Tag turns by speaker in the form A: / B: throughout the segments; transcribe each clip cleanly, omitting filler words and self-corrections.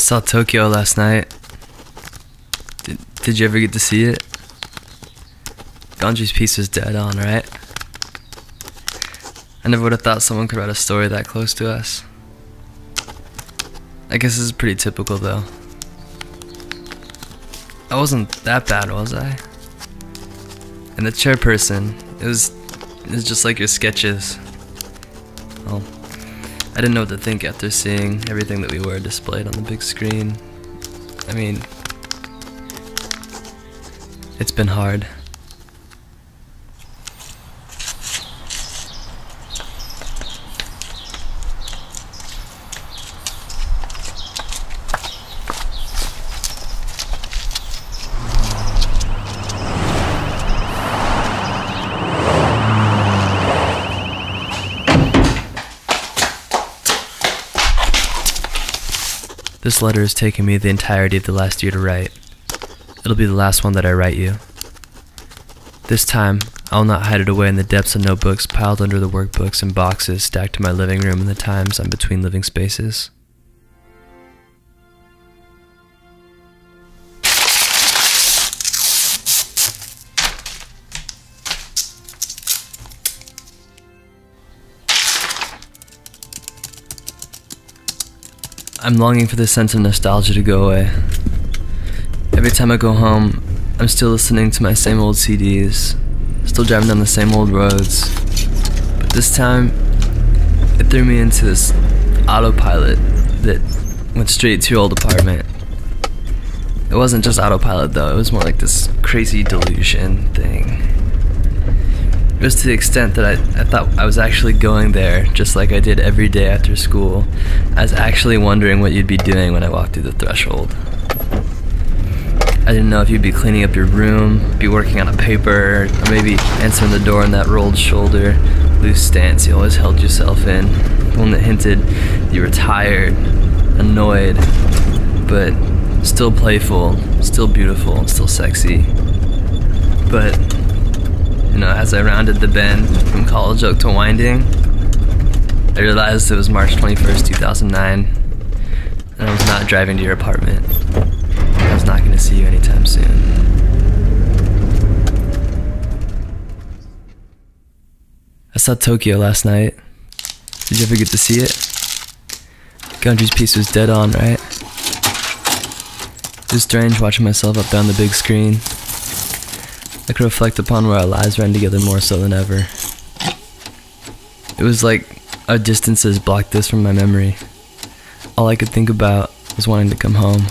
A: saw Tokyo last night. Did you ever get to see it? Gondry's piece was dead on, right? I never would have thought someone could write a story that close to us. I guess this is pretty typical though. I wasn't that bad, was I? And the chairperson, it was just like your sketches. Well, I didn't know what to think after seeing everything that we were displayed on the big screen. I mean, it's been hard. This letter has taken me the entirety of the last year to write. It'll be the last one that I write you. This time, I will not hide it away in the depths of notebooks piled under the workbooks and boxes stacked in my living room in the times I'm between living spaces. I'm longing for this sense of nostalgia to go away. Every time I go home, I'm still listening to my same old CDs, still driving down the same old roads. But this time, it threw me into this autopilot that went straight to your old apartment. It wasn't just autopilot though, it was more like this crazy delusion thing. It was to the extent that I thought I was actually going there, just like I did every day after school. I was actually wondering what you'd be doing when I walked through the threshold. I didn't know if you'd be cleaning up your room, be working on a paper, or maybe answering the door in that rolled shoulder, loose stance you always held yourself in. The one that hinted you were tired, annoyed, but still playful, still beautiful, and still sexy. But you know, as I rounded the bend from College Oak to Winding, I realized it was March 21st, 2009, and I was not driving to your apartment. I was not going to see you anytime soon. I saw Tokyo last night. Did you ever get to see it? Gondry's piece was dead on, right? It was strange watching myself up there on the big screen. I could reflect upon where our lives ran together more so than ever. It was like our distances blocked this from my memory. All I could think about was wanting to come home.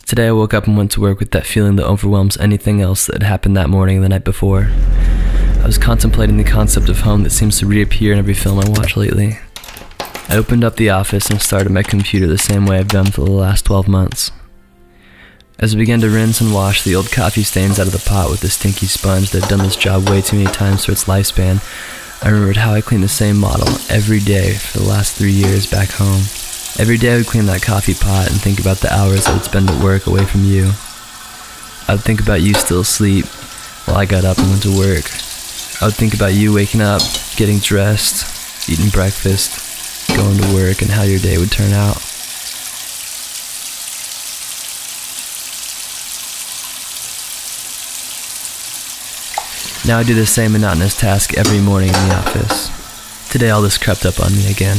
A: Today I woke up and went to work with that feeling that overwhelms anything else that had happened that morning and the night before. I was contemplating the concept of home that seems to reappear in every film I watch lately. I opened up the office and started my computer the same way I've done for the last 12 months. As I began to rinse and wash the old coffee stains out of the pot with the stinky sponge that had done this job way too many times for its lifespan, I remembered how I cleaned the same model every day for the last 3 years back home. Every day I would clean that coffee pot and think about the hours I would spend at work away from you. I would think about you still asleep while I got up and went to work. I would think about you waking up, getting dressed, eating breakfast, going to work, and how your day would turn out. Now I do the same monotonous task every morning in the office. Today all this crept up on me again.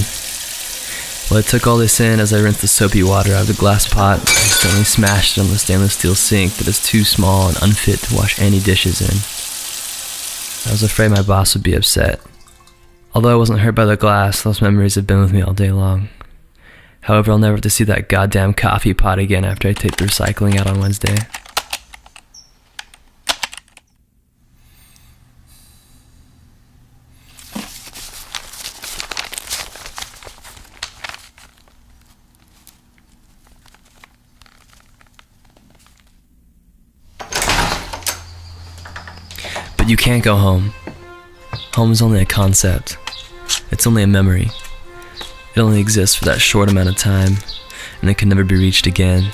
A: Well, I took all this in as I rinsed the soapy water out of the glass pot and accidentally smashed it on the stainless steel sink that is too small and unfit to wash any dishes in. I was afraid my boss would be upset. Although I wasn't hurt by the glass, those memories have been with me all day long. However, I'll never have to see that goddamn coffee pot again after I take the recycling out on Wednesday. But you can't go home. Home is only a concept. It's only a memory. It only exists for that short amount of time, and it can never be reached again.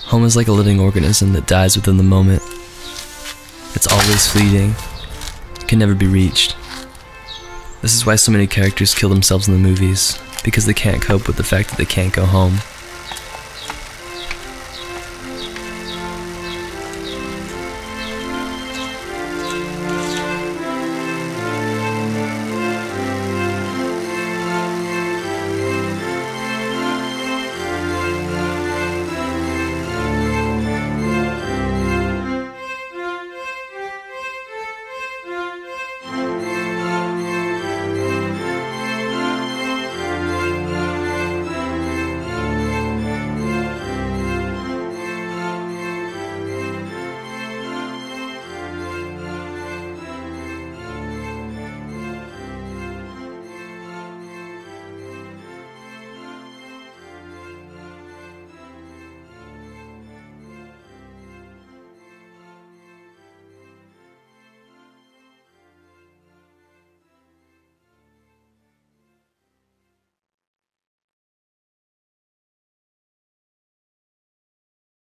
A: Home is like a living organism that dies within the moment. It's always fleeting. It can never be reached. This is why so many characters kill themselves in the movies. because they can't cope with the fact that they can't go home.